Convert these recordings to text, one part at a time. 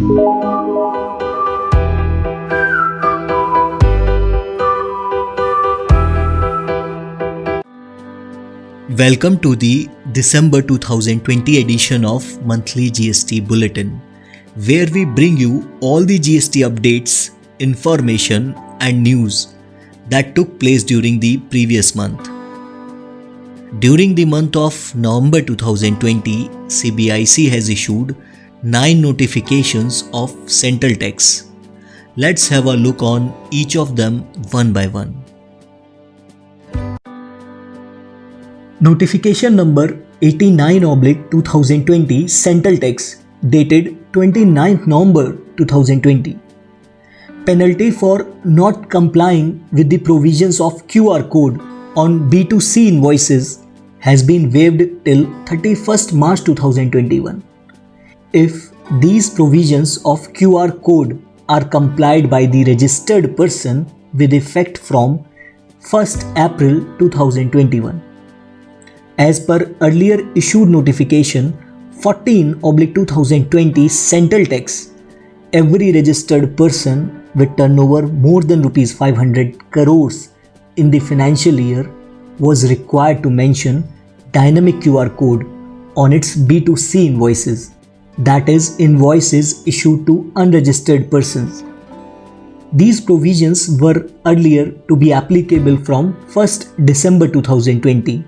Welcome to the December 2020 edition of Monthly GST Bulletin, where we bring you all the GST updates, information and news that took place during the previous month. During the month of November 2020, CBIC has issued 9 notifications of central tax. Let's have a look on each of them one by one. Notification number 89/2020 Central Tax dated 29th November 2020. Penalty for not complying with the provisions of QR code on B2C invoices has been waived till 31st March 2021. If these provisions of QR code are complied by the registered person with effect from 1st April 2021. As per earlier issued notification 14/2020 Central Tax, every registered person with turnover more than Rs 500 crores in the financial year was required to mention dynamic QR code on its B2C invoices, that is, invoices issued to unregistered persons. These provisions were earlier to be applicable from 1st December 2020.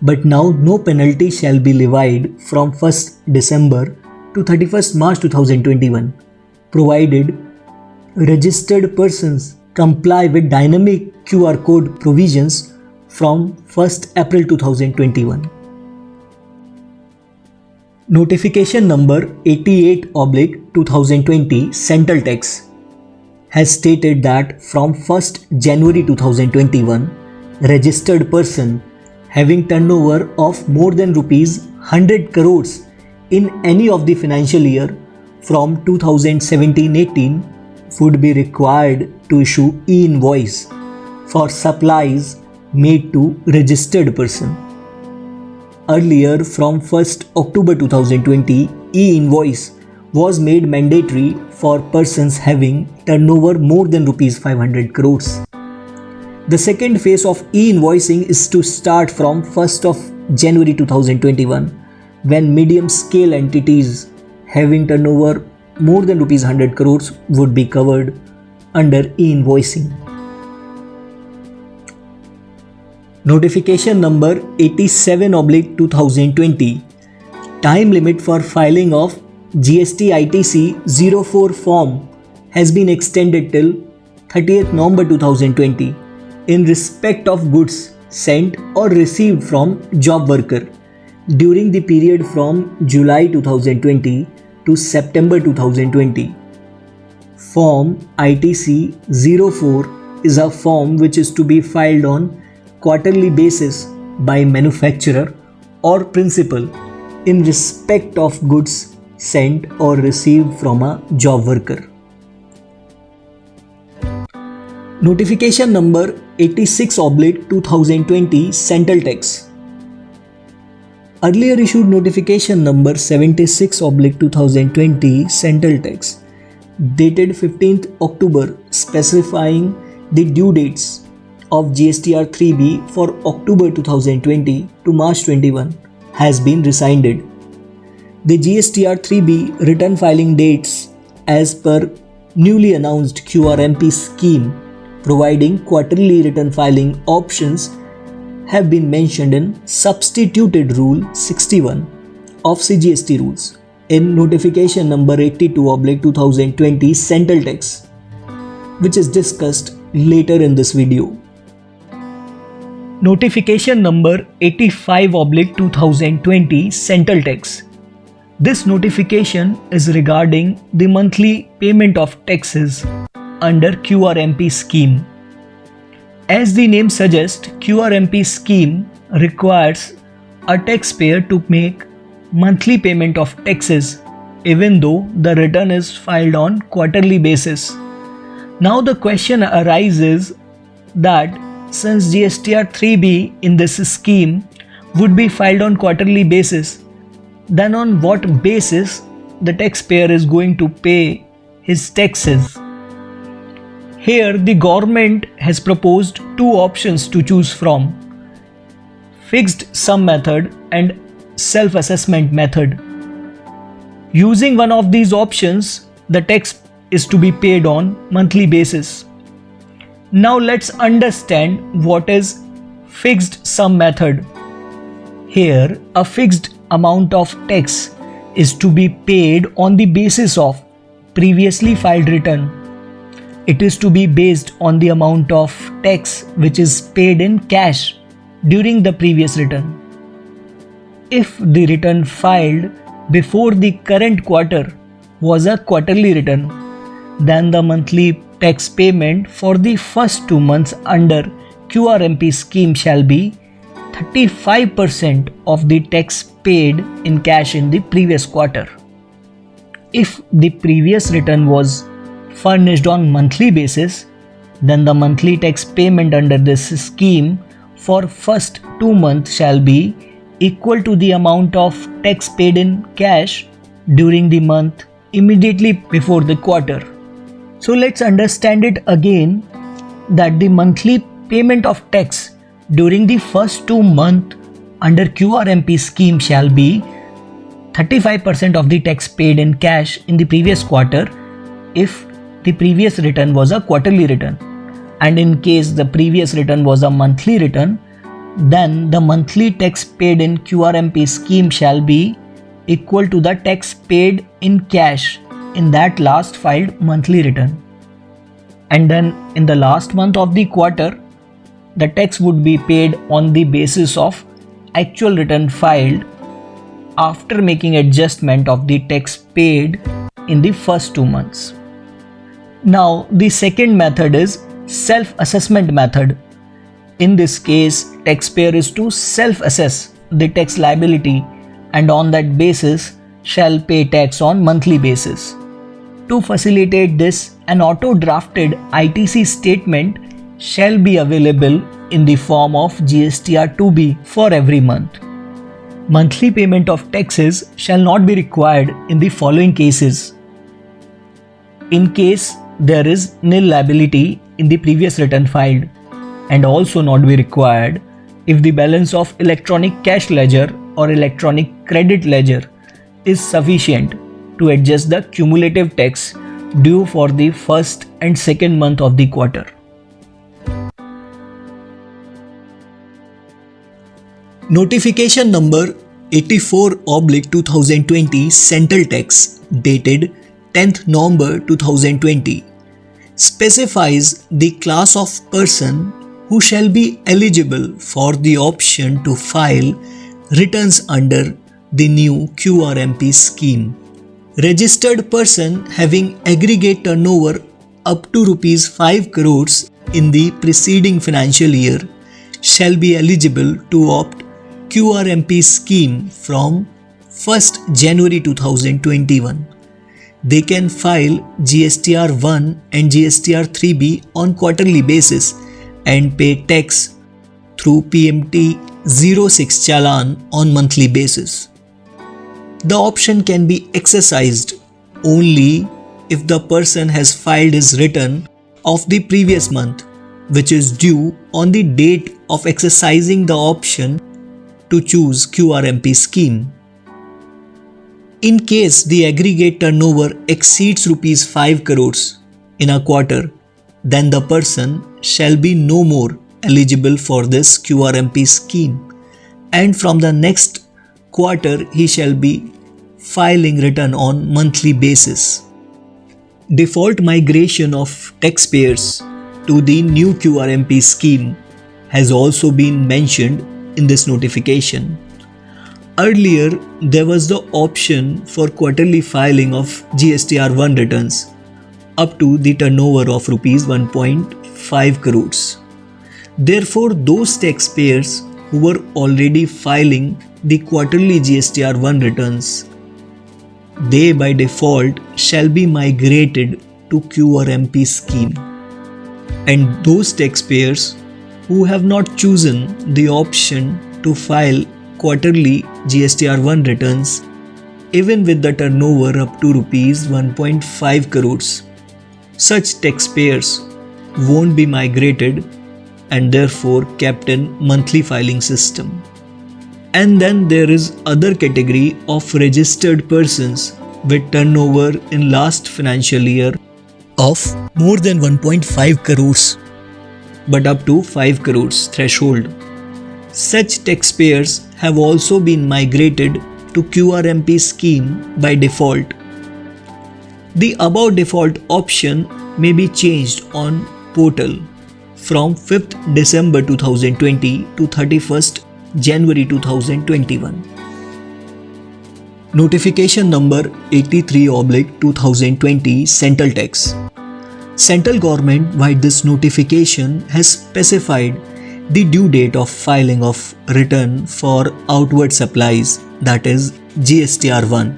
But now no penalty shall be levied from 1st December to 31st March 2021, provided registered persons comply with dynamic QR code provisions from 1st April 2021. Notification number 88/2020 Central Tax has stated that from 1st January 2021, registered person having turnover of more than Rs 100 crores in any of the financial year from 2017-18 would be required to issue e-invoice for supplies made to registered person. Earlier, from 1st October 2020, e-invoice was made mandatory for persons having turnover more than Rs 500 crores. The second phase of e-invoicing is to start from 1st of January 2021, when medium-scale entities having turnover more than Rs 100 crores would be covered under e-invoicing. Notification number 87/2020 Time limit for filing of GST ITC 04 form has been extended till 30th November 2020. In respect of goods sent or received from job worker during the period from July 2020 to September 2020. Form ITC 04 is a form which is to be filed on quarterly basis by manufacturer or principal in respect of goods sent or received from a job worker. Notification number 86/2020 Central Tax. Earlier issued notification number 76/2020 Central Tax dated 15th October specifying the due dates of GSTR 3B for October 2020 to March 21 has been rescinded. The GSTR 3B return filing dates as per newly announced QRMP scheme providing quarterly return filing options have been mentioned in Substituted Rule 61 of CGST rules in notification number 82/2020 Central Tax, which is discussed later in this video. Notification number 85/2020 Central Tax. This notification is regarding the monthly payment of taxes under QRMP scheme. As the name suggests, QRMP scheme requires a taxpayer to make monthly payment of taxes even though the return is filed on quarterly basis. Now the question arises that since GSTR 3B in this scheme would be filed on quarterly basis, then on what basis the taxpayer is going to pay his taxes. Here the government has proposed two options to choose from: fixed sum method and self-assessment method. Using one of these options, the tax is to be paid on monthly basis. Now let's understand what is fixed sum method. Here, a fixed amount of tax is to be paid on the basis of previously filed return. It is to be based on the amount of tax which is paid in cash during the previous return. If the return filed before the current quarter was a quarterly return, then the monthly tax payment for the first 2 months under QRMP scheme shall be 35% of the tax paid in cash in the previous quarter. If the previous return was furnished on monthly basis, then the monthly tax payment under this scheme for first 2 months shall be equal to the amount of tax paid in cash during the month immediately before the quarter. So let's understand it again, that the monthly payment of tax during the first 2 months under QRMP scheme shall be 35% of the tax paid in cash in the previous quarter if the previous return was a quarterly return, and in case the previous return was a monthly return, then the monthly tax paid in QRMP scheme shall be equal to the tax paid in cash in that last filed monthly return. And then in the last month of the quarter, the tax would be paid on the basis of actual return filed after making adjustment of the tax paid in the first 2 months. Now the second method is self-assessment method. In this case, taxpayer is to self-assess the tax liability and on that basis shall pay tax on monthly basis. To facilitate this, an auto-drafted ITC statement shall be available in the form of GSTR 2B for every month. Monthly payment of taxes shall not be required in the following cases: in case there is nil liability in the previous return filed, and also not be required if the balance of electronic cash ledger or electronic credit ledger is sufficient to adjust the cumulative tax due for the first and second month of the quarter. Notification number 84/2020 Central Tax dated 10th November 2020 specifies the class of person who shall be eligible for the option to file returns under the new QRMP scheme. Registered person having aggregate turnover up to rupees 5 crores in the preceding financial year shall be eligible to opt QRMP scheme from 1st January 2021. They can file GSTR 1 and GSTR 3B on quarterly basis and pay tax through PMT 06 Challan on monthly basis. The option can be exercised only if the person has filed his return of the previous month, which is due on the date of exercising the option to choose QRMP scheme. In case the aggregate turnover exceeds rupees 5 crores in a quarter, then the person shall be no more eligible for this QRMP scheme, and from the next quarter he shall be filing return on monthly basis. Default migration of taxpayers to the new QRMP scheme has also been mentioned in this notification. Earlier, there was the option for quarterly filing of GSTR 1 returns up to the turnover of rupees 1.5 crores. Therefore, those taxpayers who were already filing the quarterly GSTR 1 returns, they by default shall be migrated to QRMP scheme. And those taxpayers who have not chosen the option to file quarterly GSTR 1 returns, even with the turnover up to rupees 1.5 crores. Such taxpayers won't be migrated and therefore kept in monthly filing system. And then there is other category of registered persons with turnover in last financial year of more than 1.5 crores but up to 5 crores threshold. Such taxpayers have also been migrated to QRMP scheme by default. The above default option may be changed on portal from 5th December 2020 to 31st January 2021. Notification number 83/2020 Central Tax. Central government by this notification has specified the due date of filing of return for outward supplies, that is GSTR1.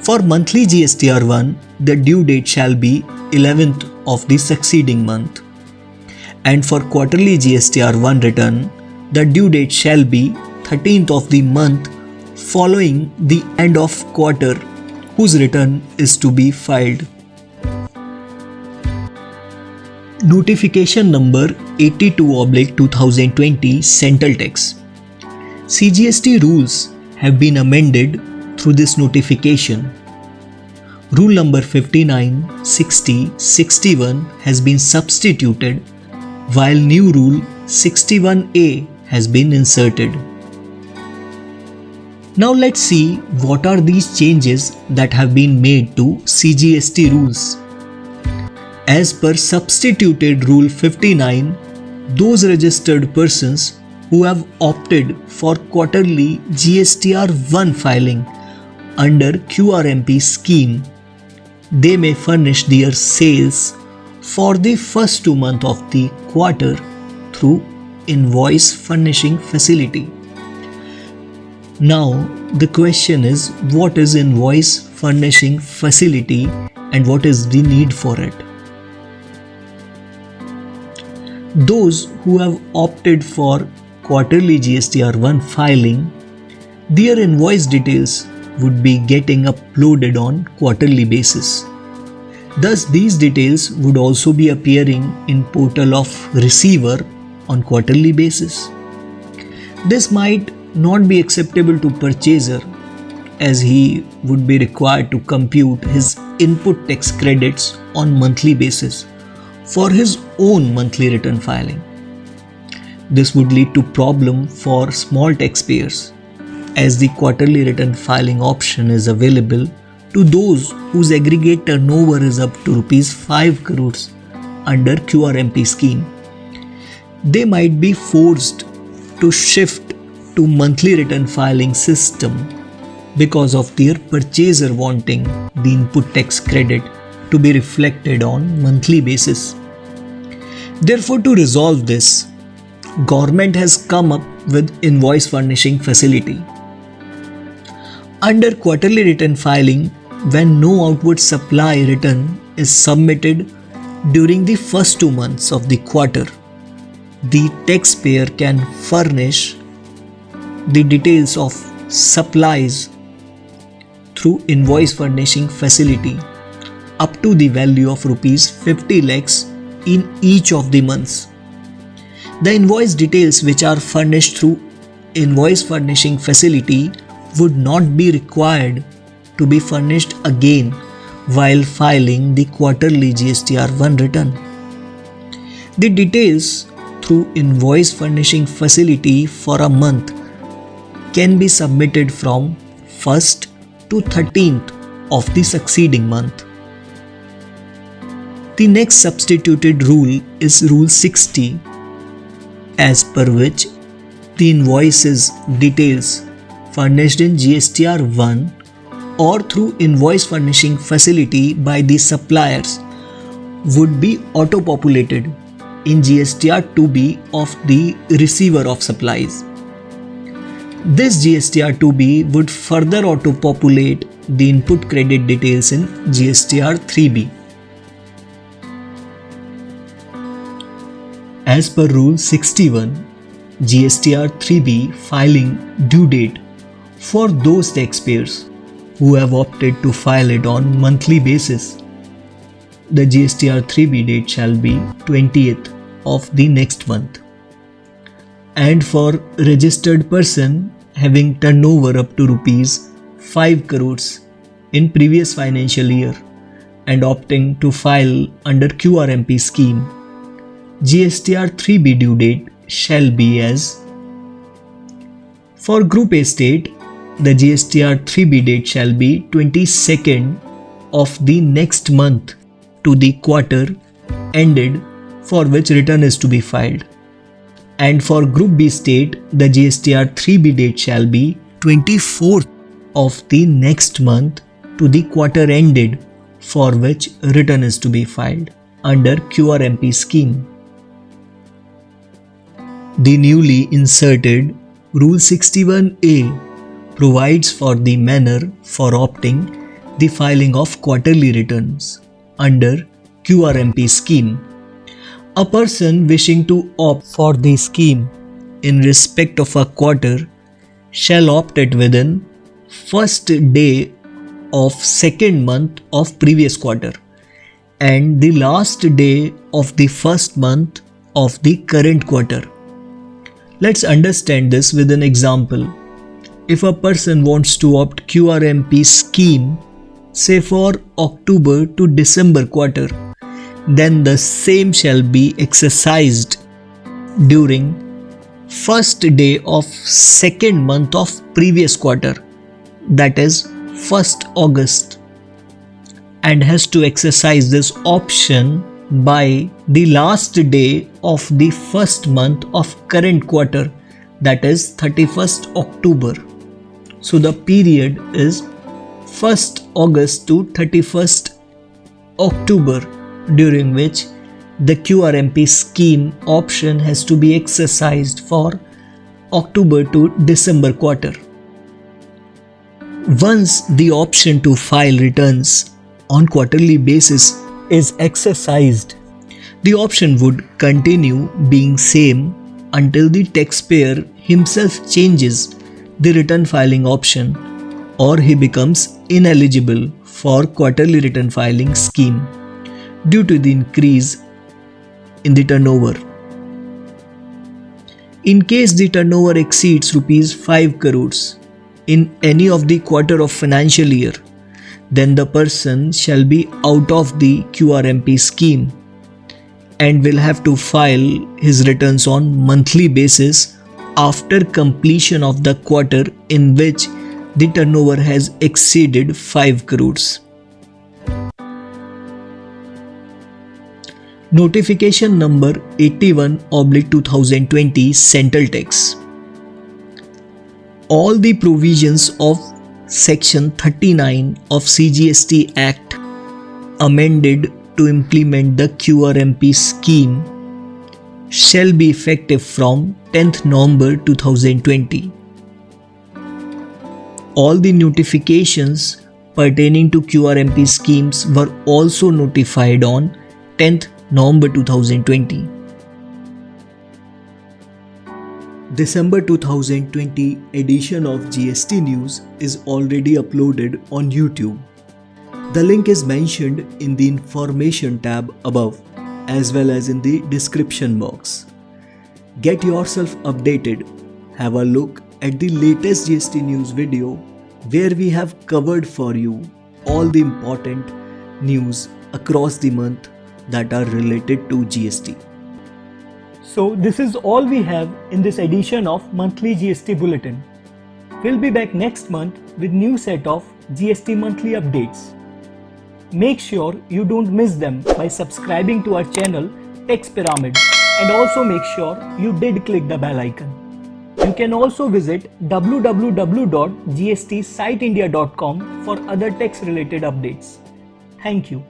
For monthly GSTR1, the due date shall be 11th of the succeeding month. And for quarterly GSTR1 return, the due date shall be 13th of the month following the end of quarter whose return is to be filed. Notification number 82/2020 Central Tax. CGST rules have been amended through this notification. Rule number 59, 60, 61 has been substituted while new rule 61A has been inserted. Now let's see what are these changes that have been made to CGST rules. As per substituted rule 59, those registered persons who have opted for quarterly GSTR1 filing under QRMP scheme, they may furnish their sales for the first 2 months of the quarter through invoice furnishing facility. Now the question is, what is invoice furnishing facility and what is the need for it? Those who have opted for quarterly GSTR1 filing, their invoice details would be getting uploaded on quarterly basis. Thus, these details would also be appearing in portal of receiver on quarterly basis. This might not be acceptable to purchaser as he would be required to compute his input tax credits on monthly basis for his own monthly return filing. This would lead to problem for small taxpayers as the quarterly return filing option is available to those whose aggregate turnover is up to rupees 5 crores under QRMP scheme. They might be forced to shift to monthly return filing system because of their purchaser wanting the input tax credit to be reflected on monthly basis. Therefore, to resolve this, government has come up with invoice furnishing facility. Under quarterly return filing, when no outward supply return is submitted during the first 2 months of the quarter, the taxpayer can furnish the details of supplies through invoice furnishing facility up to the value of rupees 50 lakhs in each of the months. The invoice details which are furnished through invoice furnishing facility would not be required to be furnished again while filing the quarterly GSTR1 return. The details through invoice furnishing facility for a month can be submitted from 1st to 13th of the succeeding month. The next substituted rule is Rule 60, as per which the invoices details furnished in GSTR1 or through invoice furnishing facility by the suppliers would be auto-populated in GSTR2B of the receiver of supplies. This GSTR2B would further auto-populate the input credit details in GSTR3B. As per Rule 61, GSTR3B filing due date for those taxpayers who have opted to file it on monthly basis, the GSTR 3B date shall be 20th of the next month. And for registered person having turnover up to rupees 5 crores in previous financial year and opting to file under QRMP scheme, GSTR 3B due date shall be as: for Group A state, the GSTR 3B date shall be 22nd of the next month to the quarter ended for which return is to be filed. And for Group B state, the GSTR 3B date shall be 24th of the next month to the quarter ended for which return is to be filed under QRMP scheme. The newly inserted Rule 61A provides for the manner for opting the filing of quarterly returns under QRMP scheme. A person wishing to opt for the scheme in respect of a quarter shall opt it within first day of second month of previous quarter and the last day of the first month of the current quarter. Let's understand this with an example. If a person wants to opt QRMP scheme, say for October to December quarter, then the same shall be exercised during first day of second month of previous quarter, that is 1st August, and has to exercise this option by the last day of the first month of current quarter, that is 31st October. So the period is 1st August to 31st October, during which the QRMP scheme option has to be exercised for October to December quarter. Once the option to file returns on quarterly basis is exercised, the option would continue being same until the taxpayer himself changes the return filing option or he becomes ineligible for quarterly return filing scheme due to the increase in the turnover. In case the turnover exceeds rupees 5 crores in any of the quarter of financial year, then the person shall be out of the QRMP scheme and will have to file his returns on monthly basis after completion of the quarter in which the turnover has exceeded 5 crores. Notification number 81/2020 Central Tax. All the provisions of Section 39 of CGST Act amended to implement the QRMP scheme shall be effective from 10th November 2020. All the notifications pertaining to QRMP schemes were also notified on 10th November 2020. December 2020 edition of GST News is already uploaded on YouTube. The link is mentioned in the information tab above as well as in the description box. Get yourself updated. Have a look at the latest GST News video where we have covered for you all the important news across the month that are related to GST. So this is all we have in this edition of Monthly GST Bulletin. We'll be back next month with new set of GST monthly updates. Make sure you don't miss them by subscribing to our channel Tax Pyramid, and also make sure you did click the bell icon. You can also visit www.gstsiteindia.com for other tax related updates. Thank you.